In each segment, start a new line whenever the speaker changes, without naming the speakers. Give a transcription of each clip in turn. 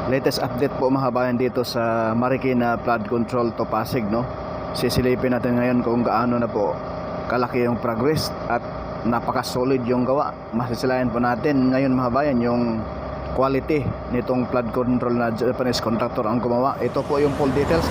Latest update po mga kabayan dito sa Marikina Flood Control to Pasig, no? Sisilipin natin ngayon kung gaano na po kalaki yung progress at napaka-solid yung gawa. Masisilayan po natin ngayon mga kabayan yung quality nitong flood control na Japanese contractor ang gumawa. Ito po yung full details.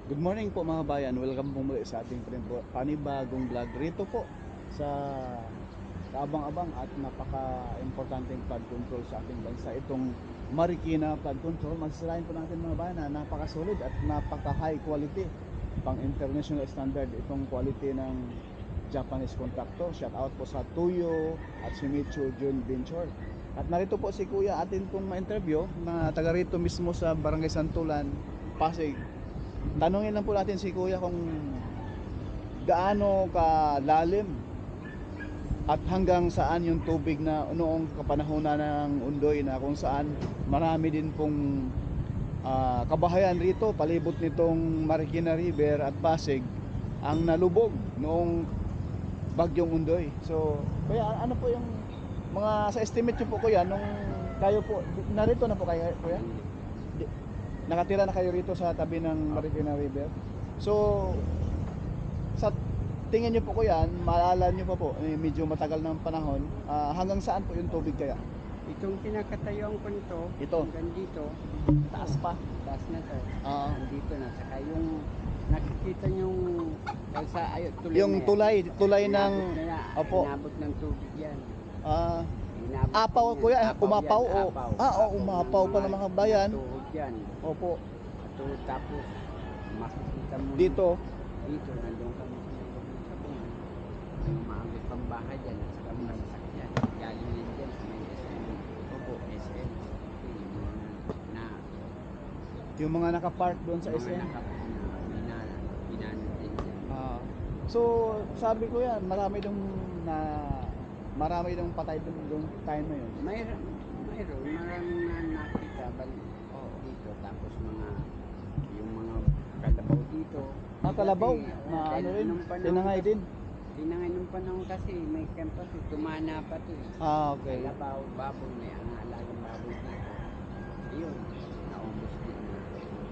Good morning po mga bayan, welcome po muli sa ating panibagong vlog rito po sa kaabang-abang at napaka-importanteng flood control sa ating bansa. Itong Marikina Flood Control, masasalain po natin mga bayan na napaka-solid at napaka-high quality, pang international standard itong quality ng Japanese contractor. Shout out po sa Tuyo at Shimizu Joint Venture. At narito po si Kuya atin pong ma-interview na taga rito mismo sa Barangay Santulan, Pasig. Tanungin lang po natin si Kuya kung gaano kalalim at hanggang saan yung tubig na noong kapanahonan ng Undoy, na kung saan marami din pong kabahayan rito palibot nitong Marikina River at Pasig ang nalubog noong bagyong Undoy. So Kuya, ano po yung mga sa estimate nyo po Kuya nung kayo po narito na po kayo Kuya? Nakatira na kayo rito sa tabi ng Marikina River. So sa tingin niyo po Kuya, maalala niyo pa po medyo matagal ng panahon, hanggang saan po yung tubig kaya?
Itong pinakatayuan ko nito,
Ito.
hanggang dito,
Taas pa.
taas na to.
Ah.
Dito na. Saka yung nakikita yung kalsa, tulay
Yung
na yan.
tulay ng
Inabot na yan.
Opo.
Inabot ng tubig yan. Inabot
Apaw
yan.
Kuya,
Apaw
umapaw
yan,
o
apaw.
umapaw pa ng mga bayan.
Tuhod yan.
Opo.
Tuhod, tapos makikita mo
Dito.
dito, nandun kami sa may sabong. May umaabot pang bahay dyan at saka mga sasakyan. Galing din dyan sa may SM.
Opo.
SM. Na
Yung mga nakapark doon sa
mga
SM.
binanat din dyan.
So sabi ko yan, marami dong patay doon time na yun.
Mayroon maraming na nakita dito, tapos yung mga kalabaw dito.
Kalabaw
Dati,
na
dahil
ano rin,
nung panahon
tinangay din.
Tinangay nung panahon kasi may campus, tumana pa to eh.
Okay.
Kalabaw, baboy, may alagang baboy dito. Yun, naubos din.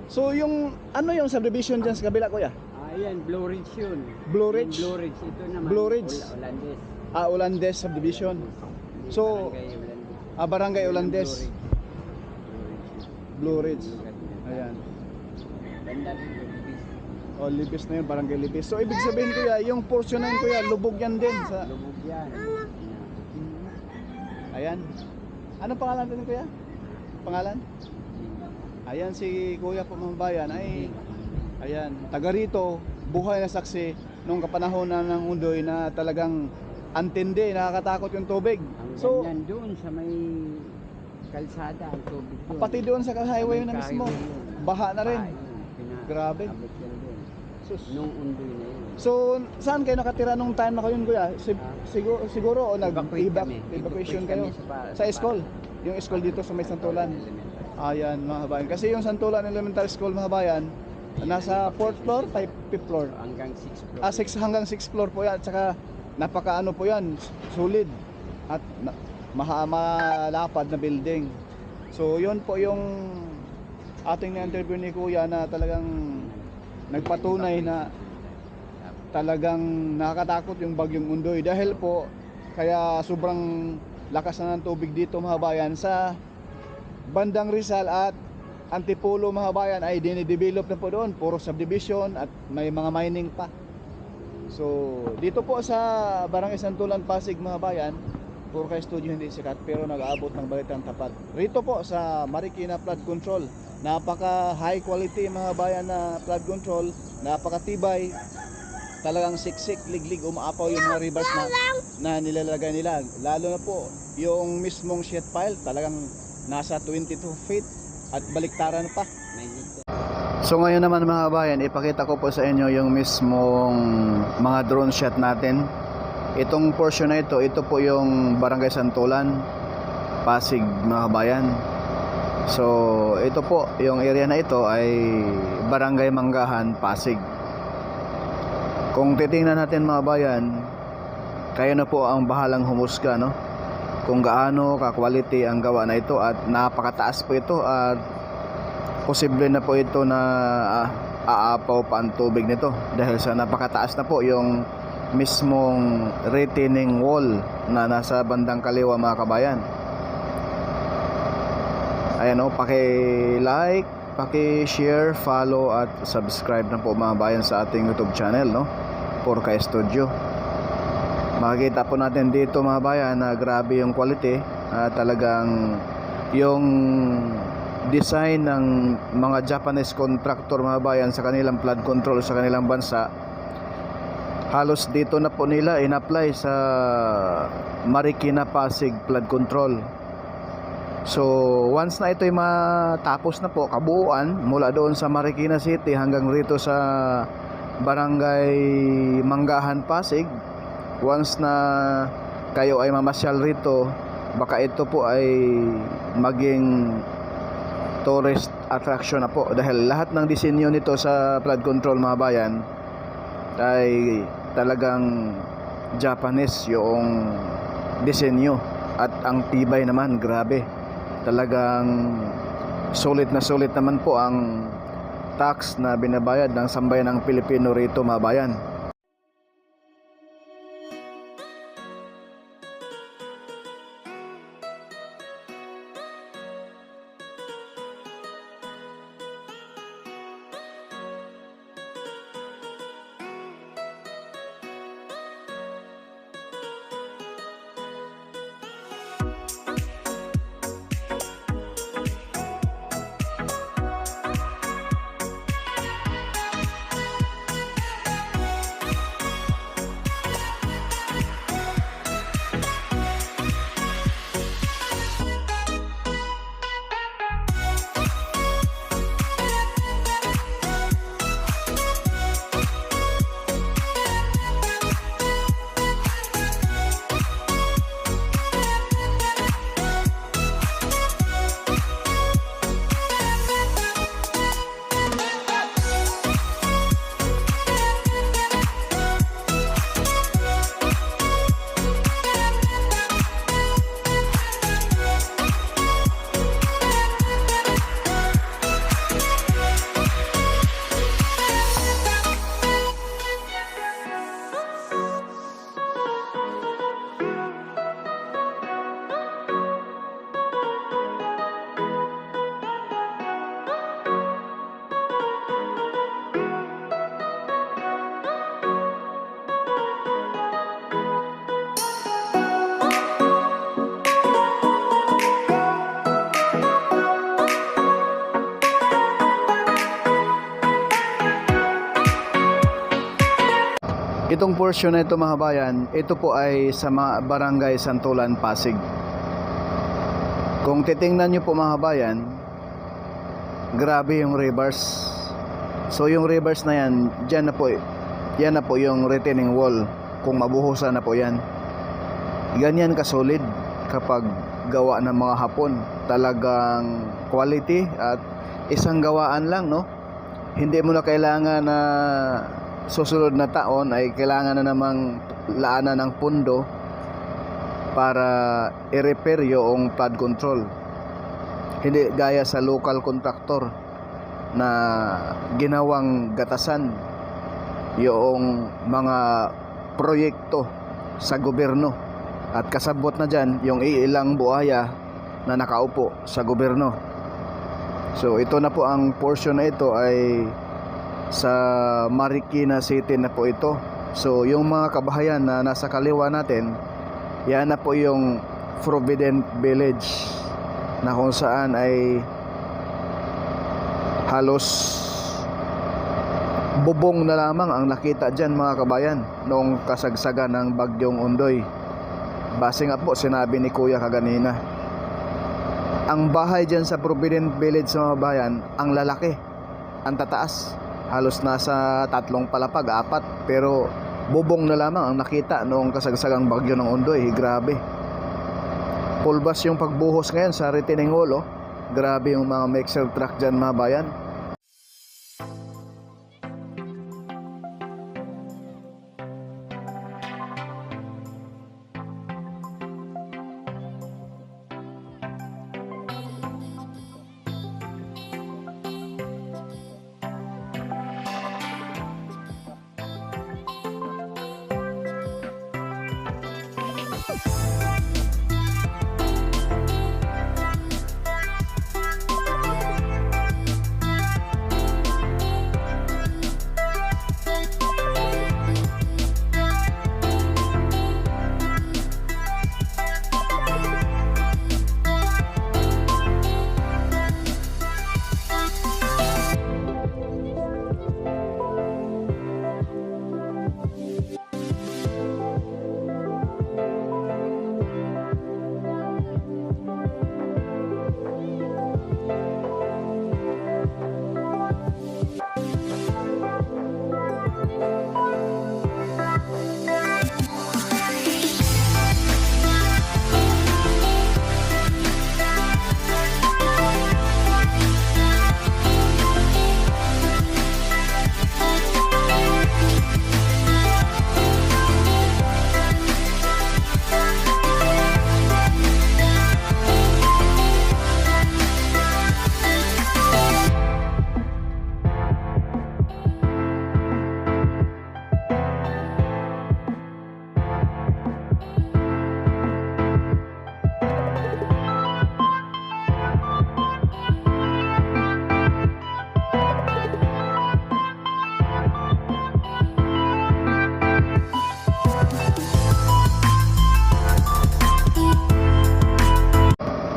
So yung ano yung subdivision dyan sa kabila Kuya?
Ayan, Blue Ridge yun.
Blue Ridge?
Yung Blue Ridge, ito naman.
Blue Ridge?
Olandes.
Ulandes subdivision. So,
Barangay Olandes.
Barangay
Yun ang
Olandes. Blue Ridge. Ayan.
Banda dito, Libis.
Libis na yun, Barangay Libis. So ibig sabihin Kuya, yung portion na yun Kuya, lubog yan din sa...
Lubog yan.
Ayan. Anong pangalan din Kuya? Pangalan? Ayan si Kuya po mga bayan ay... Ayan, taga rito, buhay na saksi nung kapanahonan ng Undoy na talagang antindi, nakakatakot yung tubig.
So, hanggang doon sa may kalsada ang tubig doon.
Pati doon sa highway na mismo, baha na rin. Grabe.
Abot yan doon.
Sus.
Nung Undoy na yun.
So, saan kayo nakatira nung time na kayo Kuya? Siguro o
Evacuate kami.
evacuation
Evacuate
kayo?
kami
Sa school? Yung school dito sa may Santulan? Ayan mga bayan. Kasi yung Santulan Elementary School mga bayan, nasa 4th floor, 5th floor.
Hanggang 6th floor.
6 hanggang 6th floor po yan. Tsaka napakaano po yan, solid at malapad na building. So yun po yung ating na-interview ni Kuya na talagang nagpatunay na talagang nakakatakot yung bagyong Undoy. Dahil po kaya sobrang lakas na ng tubig dito mga bayan sa bandang Rizal at Antipolo mga bayan ay dinidevelop na po doon, puro subdivision at may mga mining pa. So dito po sa Barangay Santulan, Pasig mga bayan, puro kay studio hindi sikat pero nag-aabot ng balitang tapat. Rito po sa Marikina Flood Control, napaka high quality mga bayan na flood control, napakatibay. Talagang siksik, liglig, umaapaw yung mga rivers na nilalagay nila. Lalo na po yung mismong sheet pile, talagang nasa 22 feet at baliktaran pa. So ngayon naman mga bayan, ipakita ko po sa inyo yung mismong mga drone shot natin. Itong portion na ito po yung Barangay Santulan, Pasig mga bayan. So ito po, yung area na ito ay Barangay Manggahan, Pasig. Kung titingnan natin mga bayan, kayo na po ang bahalang humusga, no? Kung gaano ka-quality ang gawa na ito at napakataas po ito at posible na po ito na aapaw pa ang tubig nito dahil sa napakataas na po yung mismong retaining wall na nasa bandang kaliwa mga kabayan. Ayan o, paki-like, paki-share, follow at subscribe na po mga bayan sa ating YouTube channel, no? Porca Studio. Makikita po natin dito mga bayan na grabe yung quality, talagang yung design ng mga Japanese contractor mga bayan sa kanilang flood control sa kanilang bansa, halos dito na po nila in-apply sa Marikina Pasig flood control. So once na ito'y matapos na po kabuuan mula doon sa Marikina City hanggang rito sa Barangay Manggahan, Pasig, once na kayo ay mamasyal rito, baka ito po ay maging tourist attraction na po dahil lahat ng disenyo nito sa flood control mga bayan ay talagang Japanese yung disenyo at ang tibay naman, grabe. Talagang sulit na sulit naman po ang tax na binabayad ng sambayan ng Pilipino rito mga bayan. Itong portion na ito mga bayan, ito po ay sa Barangay Santulan, Pasig. Kung titingnan nyo po mga bayan, grabe yung rivers. So yung rivers na yan, dyan na po, yan na po yung retaining wall. Kung mabuhusan na po yan, ganyan kasolid kapag gawa ng mga Hapon. Talagang quality at isang gawaan lang, no? Hindi mo na kailangan na susunod na taon ay kailangan na namang laanan ng pundo para i-repair yung flood control. Hindi gaya sa local contractor na ginawang gatasan yung mga proyekto sa gobyerno at kasabot na dyan yung ilang buhaya na nakaupo sa gobyerno. So ito na po ang portion na ito ay sa Marikina City na po ito. So yung mga kabahayan na nasa kaliwa natin, yan na po yung Provident Village na kung saan ay halos bubong na lamang ang nakita dyan mga kabayan noong kasagsagan ng bagyong Ondoy. Base nga po sinabi ni Kuya kaganina, ang bahay dyan sa Provident Village sa mga bayan, ang lalaki, ang tataas, halos nasa 3 palapag, 4, pero bubong na lamang ang nakita noong kasagsagang bagyo ng Ondoy. Grabe, pulbas yung pagbuhos ngayon sa retaining wall, oh. Grabe yung mga mixer truck dyan mga bayan.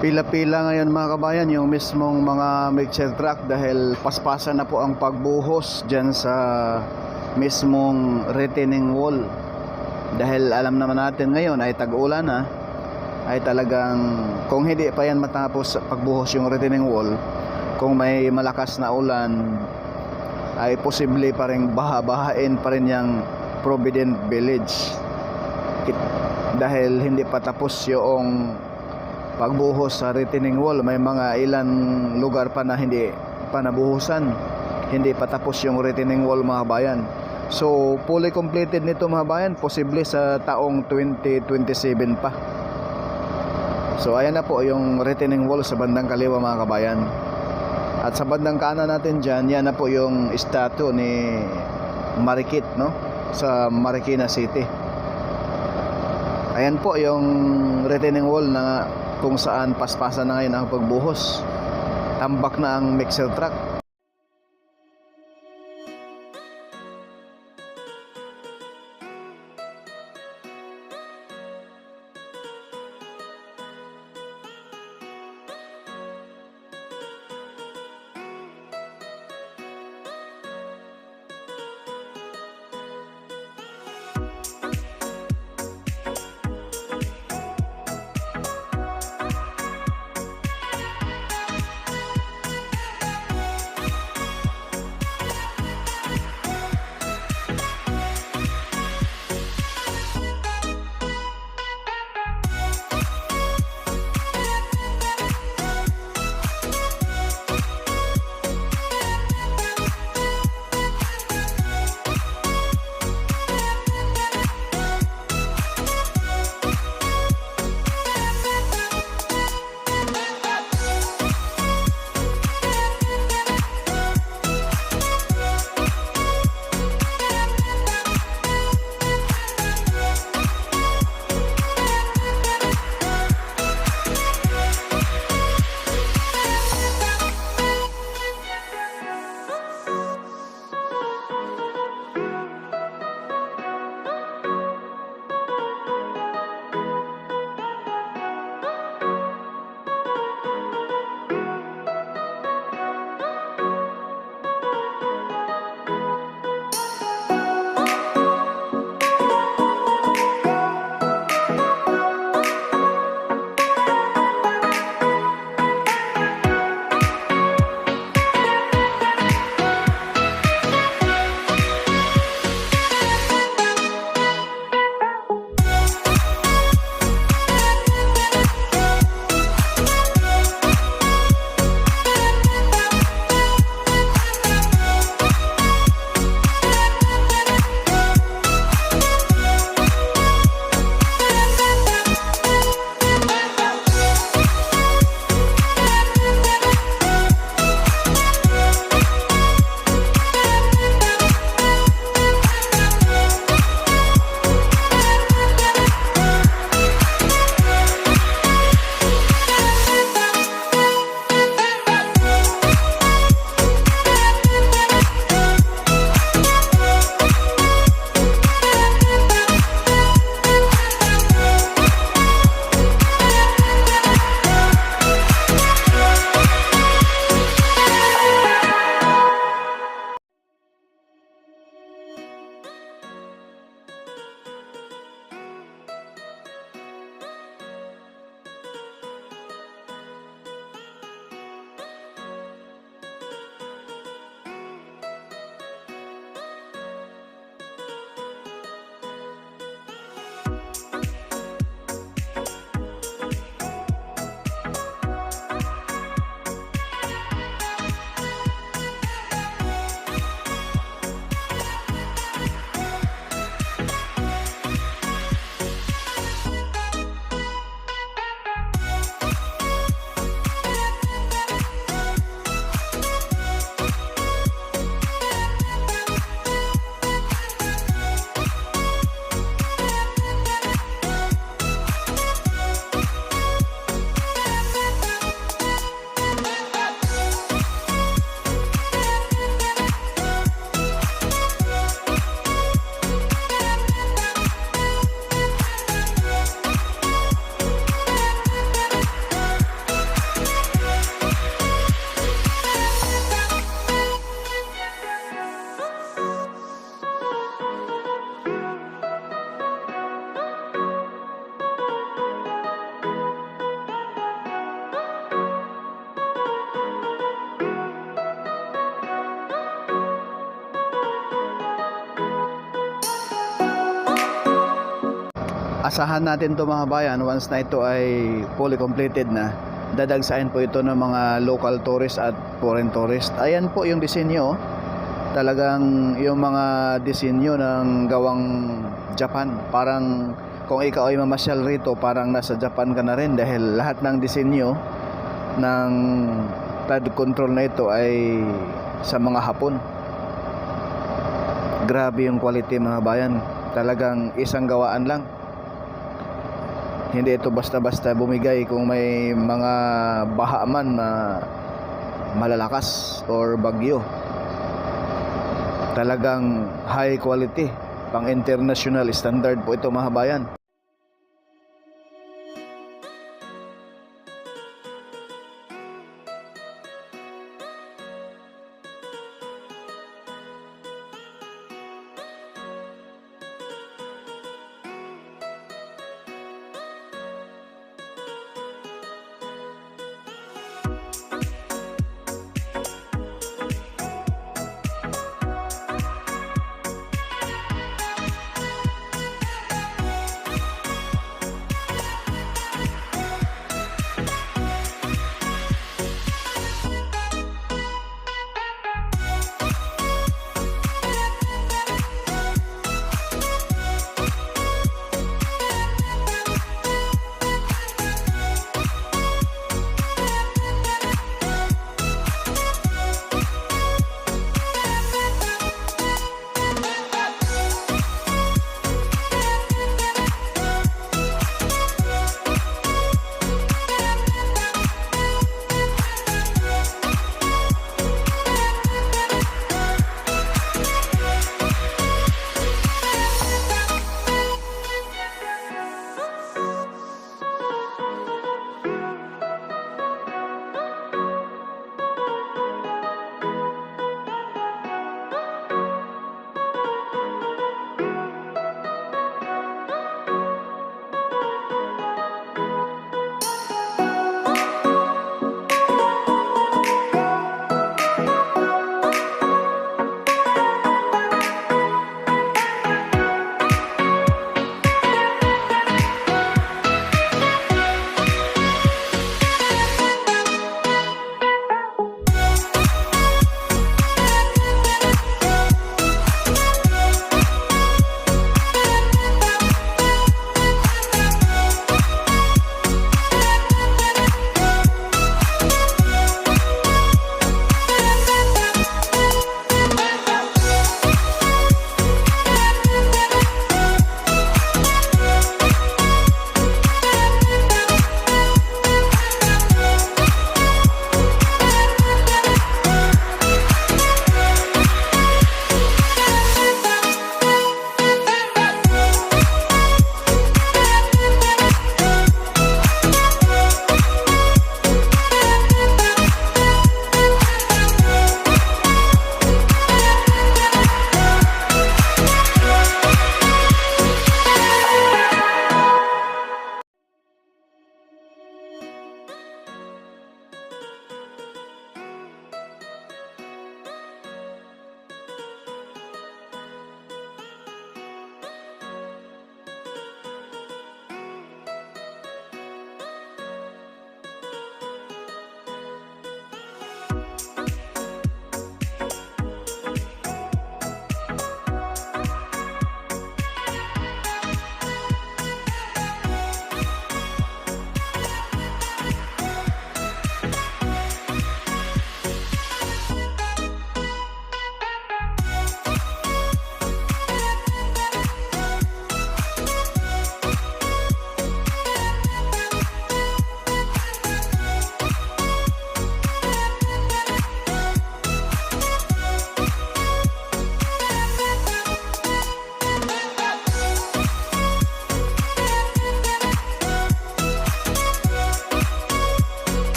Pila-pila ngayon mga kabayan yung mismong mga mixer truck dahil paspasan na po ang pagbuhos dyan sa mismong retaining wall. Dahil alam naman natin ngayon ay tag-ulan na, ay talagang kung hindi pa yan matapos pagbuhos yung retaining wall, kung may malakas na ulan ay posible pa rin baha-bahain pa rin yung Provident Village dahil hindi pa tapos yung pagbuhos sa retaining wall. May mga ilan lugar pa na hindi pa nabuhusan, hindi pa tapos yung retaining wall mga bayan. So fully completed nito mga bayan, posible sa taong 2027 pa. So ayan na po yung retaining wall sa bandang kaliwa mga kabayan. At sa bandang kanan natin dyan, yan na po yung statue ni Marikit, no? Sa Marikina City. Ayan po yung retaining wall na kung saan paspasan na ngayon ang pagbuhos. Tambak na ang mixer truck. asahan natin to mga bayan, once na ito ay fully completed na, dadagsain po ito ng mga local tourist at foreign tourist. Ayan po yung disenyo, talagang yung mga disenyo ng gawang Japan. Parang kung ikaw ay mamasyal rito, parang nasa Japan ka na rin, dahil lahat ng disenyo ng flood control na ito ay sa mga Hapon. Grabe yung quality mga bayan, talagang isang gawaan lang. Hindi ito basta-basta bumigay kung may mga baha man na malalakas or bagyo. Talagang high quality, pang international standard po ito mga bayan.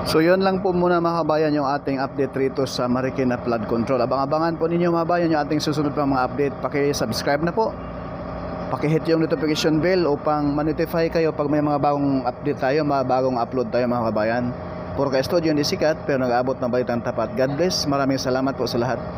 So yun lang po muna mga kabayan yung ating update rito sa Marikina Flood Control. Abang-abangan po ninyo mga kabayan yung ating susunod pang mga update. Paki-subscribe na po. Paki-hit yung notification bell upang ma-notify kayo pag may mga bagong update tayo, mga bagong upload tayo mga kabayan. Puro ka studio hindi sikat pero nag-aabot ng balitang tapat. God bless. Maraming salamat po sa lahat.